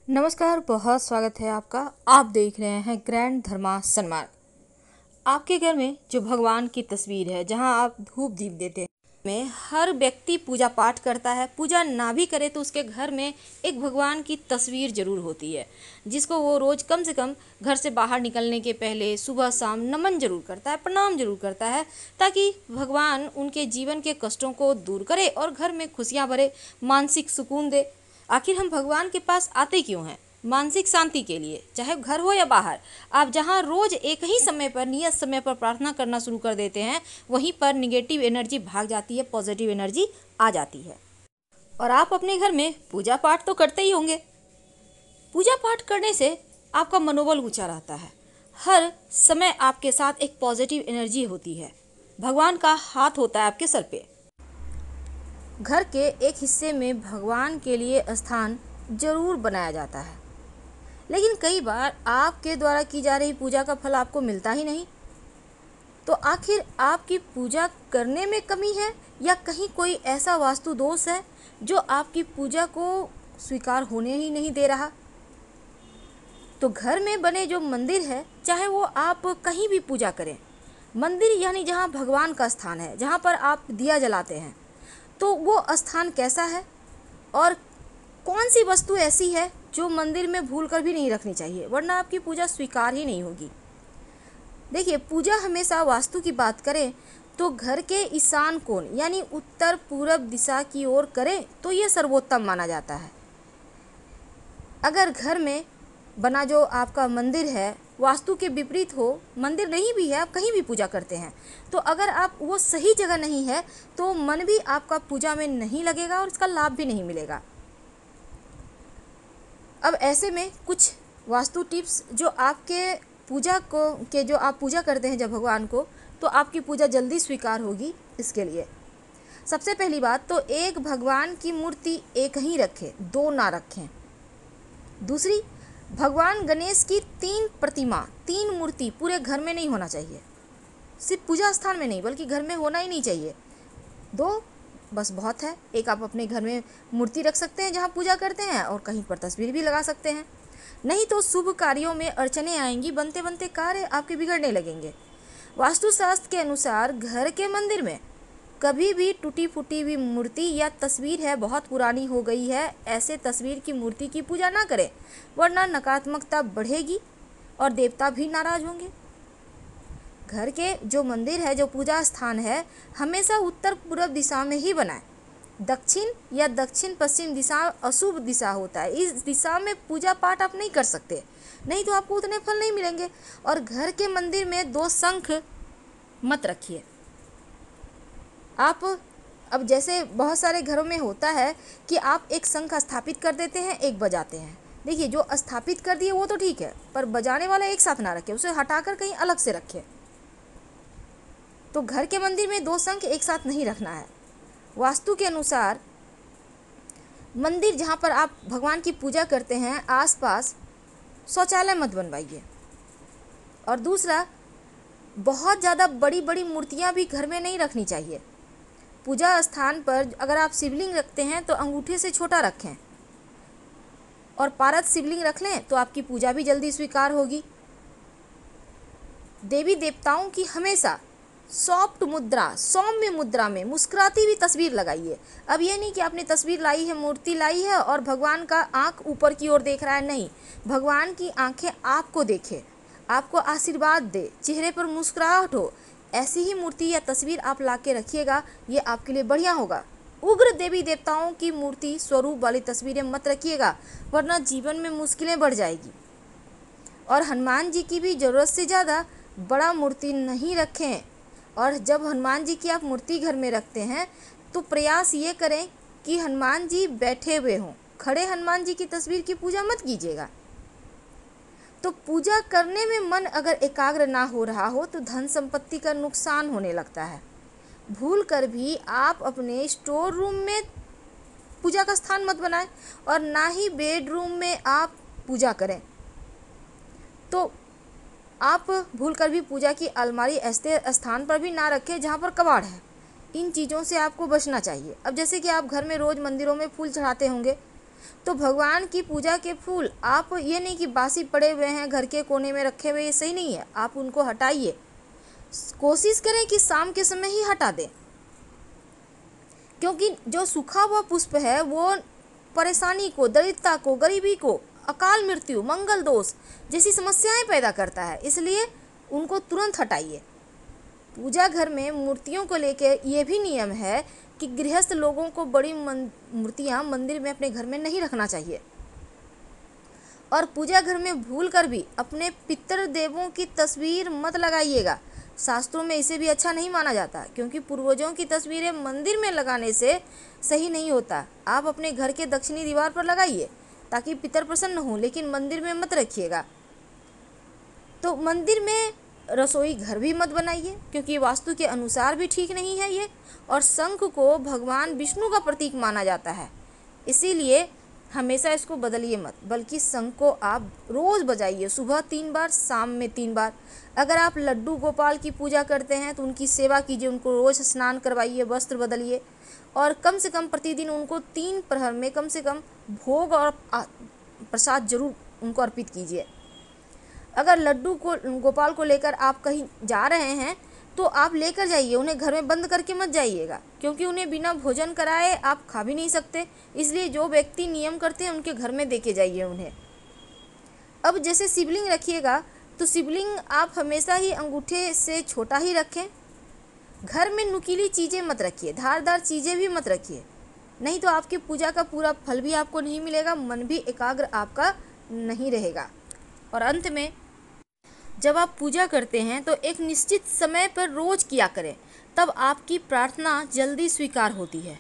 नमस्कार, बहुत स्वागत है आपका। आप देख रहे हैं ग्रैंड धर्मा सन्मार्ग। आपके घर में जो भगवान की तस्वीर है, जहां आप धूप दीप देते हैं, में हर व्यक्ति पूजा पाठ करता है। पूजा ना भी करे तो उसके घर में एक भगवान की तस्वीर जरूर होती है, जिसको वो रोज कम से कम घर से बाहर निकलने के पहले सुबह शाम नमन जरूर करता है, प्रणाम जरूर करता है, ताकि भगवान उनके जीवन के कष्टों को दूर करे और घर में खुशियां भरे, मानसिक सुकून दे। आखिर हम भगवान के पास आते क्यों हैं? मानसिक शांति के लिए। चाहे घर हो या बाहर, आप जहां रोज एक ही समय पर, नियत समय पर प्रार्थना करना शुरू कर देते हैं, वहीं पर निगेटिव एनर्जी भाग जाती है, पॉजिटिव एनर्जी आ जाती है। और आप अपने घर में पूजा पाठ तो करते ही होंगे। पूजा पाठ करने से आपका मनोबल ऊंचा रहता है। हर समय आपके साथ एक पॉजिटिव एनर्जी होती है। भगवान का हाथ होता है आपके सर पे। घर के एक हिस्से में भगवान के लिए स्थान जरूर बनाया जाता है, लेकिन कई बार आपके द्वारा की जा रही पूजा का फल आपको मिलता ही नहीं। तो आखिर आपकी पूजा करने में कमी है, या कहीं कोई ऐसा वास्तु दोष है जो आपकी पूजा को स्वीकार होने ही नहीं दे रहा? तो घर में बने जो मंदिर है, चाहे वो आप कहीं भी पूजा करें, मंदिर यानी जहाँ भगवान का स्थान है, जहाँ पर आप दिया जलाते हैं, तो वो स्थान कैसा है और कौन सी वस्तु ऐसी है जो मंदिर में भूल कर भी नहीं रखनी चाहिए, वरना आपकी पूजा स्वीकार ही नहीं होगी। देखिए, पूजा हमेशा वास्तु की बात करें तो घर के ईशान कोण यानी उत्तर पूरब दिशा की ओर करें तो ये सर्वोत्तम माना जाता है। अगर घर में बना जो आपका मंदिर है वास्तु के विपरीत हो, मंदिर नहीं भी है, आप कहीं भी पूजा करते हैं, तो अगर आप वो सही जगह नहीं है तो मन भी आपका पूजा में नहीं लगेगा और इसका लाभ भी नहीं मिलेगा। अब ऐसे में कुछ वास्तु टिप्स जो आपके पूजा को के जो आप पूजा करते हैं जब भगवान को, तो आपकी पूजा जल्दी स्वीकार होगी। इसके लिए सबसे पहली बात तो एक भगवान की मूर्ति एक ही रखें, दो ना रखें। दूसरी, भगवान गणेश की 3 प्रतिमा, 3 मूर्ति पूरे घर में नहीं होना चाहिए। सिर्फ पूजा स्थान में नहीं, बल्कि घर में होना ही नहीं चाहिए। 2 बस बहुत है। एक आप अपने घर में मूर्ति रख सकते हैं जहाँ पूजा करते हैं, और कहीं पर तस्वीर भी लगा सकते हैं। नहीं तो शुभ कार्यों में अड़चने आएंगी, बनते बनते कार्य आपके बिगड़ने लगेंगे। वास्तुशास्त्र के अनुसार घर के मंदिर में कभी भी टूटी फूटी हुई मूर्ति या तस्वीर है, बहुत पुरानी हो गई है, ऐसे तस्वीर की मूर्ति की पूजा ना करें, वरना नकारात्मकता बढ़ेगी और देवता भी नाराज होंगे। घर के जो मंदिर है, जो पूजा स्थान है, हमेशा उत्तर पूर्व दिशा में ही बनाएं। दक्षिण या दक्षिण पश्चिम दिशा अशुभ दिशा होता है, इस दिशा में पूजा पाठ आप नहीं कर सकते, नहीं तो आपको उतने फल नहीं मिलेंगे। और घर के मंदिर में 2 शंख मत रखिए। आप अब जैसे बहुत सारे घरों में होता है कि आप एक शंख स्थापित कर देते हैं, एक बजाते हैं। देखिए, जो स्थापित कर दिए वो तो ठीक है, पर बजाने वाला एक साथ ना रखें, उसे हटाकर कहीं अलग से रखें। तो घर के मंदिर में 2 शंख एक साथ नहीं रखना है। वास्तु के अनुसार मंदिर जहाँ पर आप भगवान की पूजा करते हैं, आसपास शौचालय मत बनवाइए। और दूसरा, बहुत ज़्यादा बड़ी बड़ी मूर्तियाँ भी घर में नहीं रखनी चाहिए। पूजा स्थान पर अगर आप शिवलिंग रखते हैं तो अंगूठे से छोटा रखें, और पारद शिवलिंग रख लें तो आपकी पूजा भी जल्दी स्वीकार होगी। देवी देवताओं की हमेशा सॉफ्ट मुद्रा, सौम्य मुद्रा में मुस्कुराती हुई तस्वीर लगाइए। अब ये नहीं कि आपने तस्वीर लाई है, मूर्ति लाई है और भगवान का आंख ऊपर की ओर देख रहा है, नहीं, भगवान की आंखें आपको देखे, आपको आशीर्वाद दे, चेहरे पर मुस्कुराहट हो, ऐसी ही मूर्ति या तस्वीर आप ला के रखिएगा, ये आपके लिए बढ़िया होगा। उग्र देवी देवताओं की मूर्ति स्वरूप वाली तस्वीरें मत रखिएगा, वरना जीवन में मुश्किलें बढ़ जाएगी। और हनुमान जी की भी ज़रूरत से ज़्यादा बड़ा मूर्ति नहीं रखें। और जब हनुमान जी की आप मूर्ति घर में रखते हैं तो प्रयास ये करें कि हनुमान जी बैठे हुए हों, खड़े हनुमान जी की तस्वीर की पूजा मत कीजिएगा। तो पूजा करने में मन अगर एकाग्र ना हो रहा हो तो धन संपत्ति का नुकसान होने लगता है। भूल कर भी आप अपने स्टोर रूम में पूजा का स्थान मत बनाएं, और ना ही बेडरूम में आप पूजा करें। तो आप भूल कर भी पूजा की अलमारी ऐसे स्थान पर भी ना रखें जहाँ पर कबाड़ है। इन चीज़ों से आपको बचना चाहिए। अब जैसे कि आप घर में रोज़ मंदिरों में फूल चढ़ाते होंगे, तो भगवान की पूजा के फूल आप ये नहीं कि बासी पड़े हुए हैं घर के कोने में रखे हुए, ये सही नहीं है। आप उनको हटाइए, कोशिश करें कि शाम के समय ही हटा दें, क्योंकि जो सूखा हुआ पुष्प है वो परेशानी को, दरिद्रता को, गरीबी को, अकाल मृत्यु, मंगल दोष जैसी समस्याएं पैदा करता है, इसलिए उनको तुरंत हटाइए। पूजा घर में मूर्तियों को लेकर ये भी नियम है कि गृहस्थ लोगों को बड़ी मूर्तियां मंदिर में अपने घर में नहीं रखना चाहिए। और पूजा घर में भूल कर भी अपने पितृ देवों की तस्वीर मत लगाइएगा। शास्त्रों में इसे भी अच्छा नहीं माना जाता, क्योंकि पूर्वजों की तस्वीरें मंदिर में लगाने से सही नहीं होता। आप अपने घर के दक्षिणी दीवार पर लगाइए ताकि पितर प्रसन्न हो, लेकिन मंदिर में मत रखिएगा। तो मंदिर में रसोई घर भी मत बनाइए, क्योंकि वास्तु के अनुसार भी ठीक नहीं है ये। और शंख को भगवान विष्णु का प्रतीक माना जाता है, इसीलिए हमेशा इसको बदलिए मत, बल्कि शंख को आप रोज़ बजाइए, सुबह 3 बार, शाम में 3 बार। अगर आप लड्डू गोपाल की पूजा करते हैं तो उनकी सेवा कीजिए, उनको रोज़ स्नान करवाइए, वस्त्र बदलिए, और कम से कम प्रतिदिन उनको 3 प्रहर में कम से कम भोग और प्रसाद जरूर उनको अर्पित कीजिए। अगर लड्डू को गोपाल को लेकर आप कहीं जा रहे हैं तो आप लेकर जाइए, उन्हें घर में बंद करके मत जाइएगा, क्योंकि उन्हें बिना भोजन कराए आप खा भी नहीं सकते। इसलिए जो व्यक्ति नियम करते हैं उनके घर में देके जाइए उन्हें। अब जैसे शिवलिंग रखिएगा तो शिवलिंग आप हमेशा ही अंगूठे से छोटा ही रखें। घर में नुकीली चीज़ें मत रखिए, धारदार चीज़ें भी मत रखिए, नहीं तो आपकी पूजा का पूरा फल भी आपको नहीं मिलेगा, मन भी एकाग्र आपका नहीं रहेगा। और अंत में, जब आप पूजा करते हैं तो एक निश्चित समय पर रोज किया करें, तब आपकी प्रार्थना जल्दी स्वीकार होती है।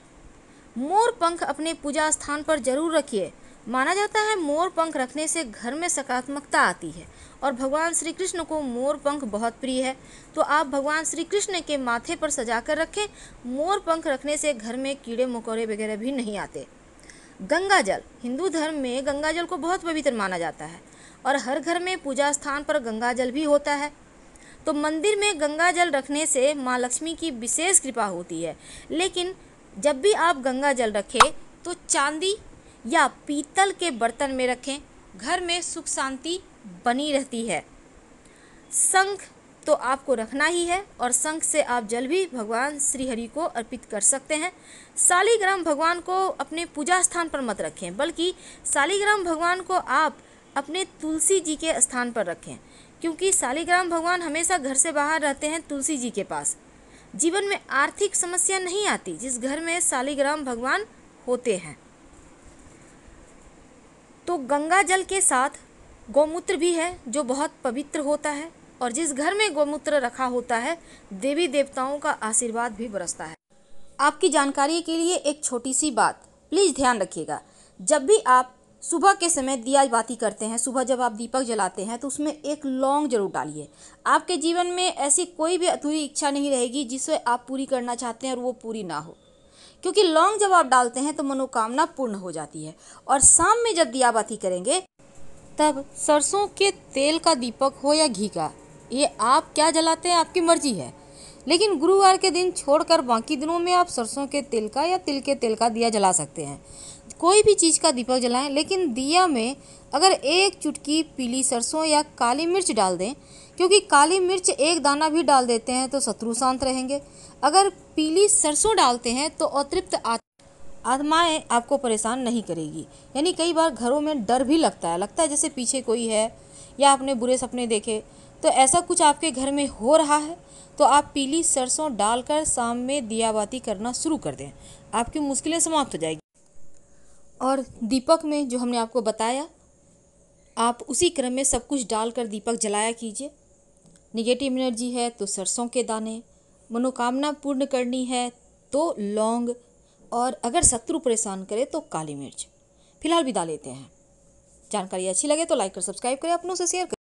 मोर पंख अपने पूजा स्थान पर जरूर रखिए। माना जाता है मोर पंख रखने से घर में सकारात्मकता आती है, और भगवान श्री कृष्ण को मोर पंख बहुत प्रिय है, तो आप भगवान श्री कृष्ण के माथे पर सजा कर रखें। मोर पंख रखने से घर में कीड़े मकोड़े वगैरह भी नहीं आते। गंगा जल, हिंदू धर्म में गंगा जल को बहुत पवित्र माना जाता है, और हर घर में पूजा स्थान पर गंगा जल भी होता है। तो मंदिर में गंगा जल रखने से माँ लक्ष्मी की विशेष कृपा होती है। लेकिन जब भी आप गंगा जल रखें तो चांदी या पीतल के बर्तन में रखें, घर में सुख शांति बनी रहती है। शंख तो आपको रखना ही है, और शंख से आप जल भी भगवान श्री हरि को अर्पित कर सकते हैं। शालिग्राम भगवान को अपने पूजा स्थान पर मत रखें, बल्कि शालिग्राम भगवान को आप अपने तुलसी जी के स्थान पर रखें, क्योंकि शालिग्राम भगवान हमेशा घर से बाहर रहते हैं तुलसी जी के पास। जीवन में आर्थिक समस्या नहीं आती जिस घर में शालिग्राम भगवान होते हैं। तो गंगा जल के साथ गौमूत्र भी है जो बहुत पवित्र होता है, और जिस घर में गौमूत्र रखा होता है देवी देवताओं का आशीर्वाद भी बरसता है। आपकी जानकारी के लिए एक छोटी सी बात प्लीज़ ध्यान रखिएगा। जब भी आप सुबह के समय दिया बाती करते हैं, सुबह जब आप दीपक जलाते हैं, तो उसमें एक लौंग जरूर डालिए। आपके जीवन में ऐसी कोई भी अधूरी इच्छा नहीं रहेगी जिसे आप पूरी करना चाहते हैं और वो पूरी ना हो, क्योंकि लौंग जब आप डालते हैं तो मनोकामना पूर्ण हो जाती है। और शाम में जब दिया बाती करेंगे तब सरसों के तेल का दीपक हो या घी का, ये आप क्या जलाते हैं आपकी मर्जी है, लेकिन गुरुवार के दिन छोड़कर बाकी दिनों में आप सरसों के तेल का या तिल के तेल का दिया जला सकते हैं। कोई भी चीज़ का दीपक जलाएं, लेकिन दिया में अगर एक चुटकी पीली सरसों या काली मिर्च डाल दें, क्योंकि काली मिर्च एक दाना भी डाल देते हैं तो शत्रु शांत रहेंगे। अगर पीली सरसों डालते हैं तो अतृप्त आत्माएं आपको परेशान नहीं करेगी। यानी कई बार घरों में डर भी लगता है जैसे पीछे कोई है या आपने बुरे सपने देखे, तो ऐसा कुछ आपके घर में हो रहा है तो आप पीली सरसों डालकर शाम में दिया बाती करना शुरू कर दें, आपकी मुश्किलें समाप्त हो जाएगी। और दीपक में जो हमने आपको बताया, आप उसी क्रम में सब कुछ डालकर दीपक जलाया कीजिए। निगेटिव एनर्जी है तो सरसों के दाने, मनोकामना पूर्ण करनी है तो लौंग, और अगर शत्रु परेशान करे तो काली मिर्च। फिलहाल विदा लेते हैं। जानकारी अच्छी लगे तो लाइक और सब्सक्राइब करें, अपनों से शेयर करें।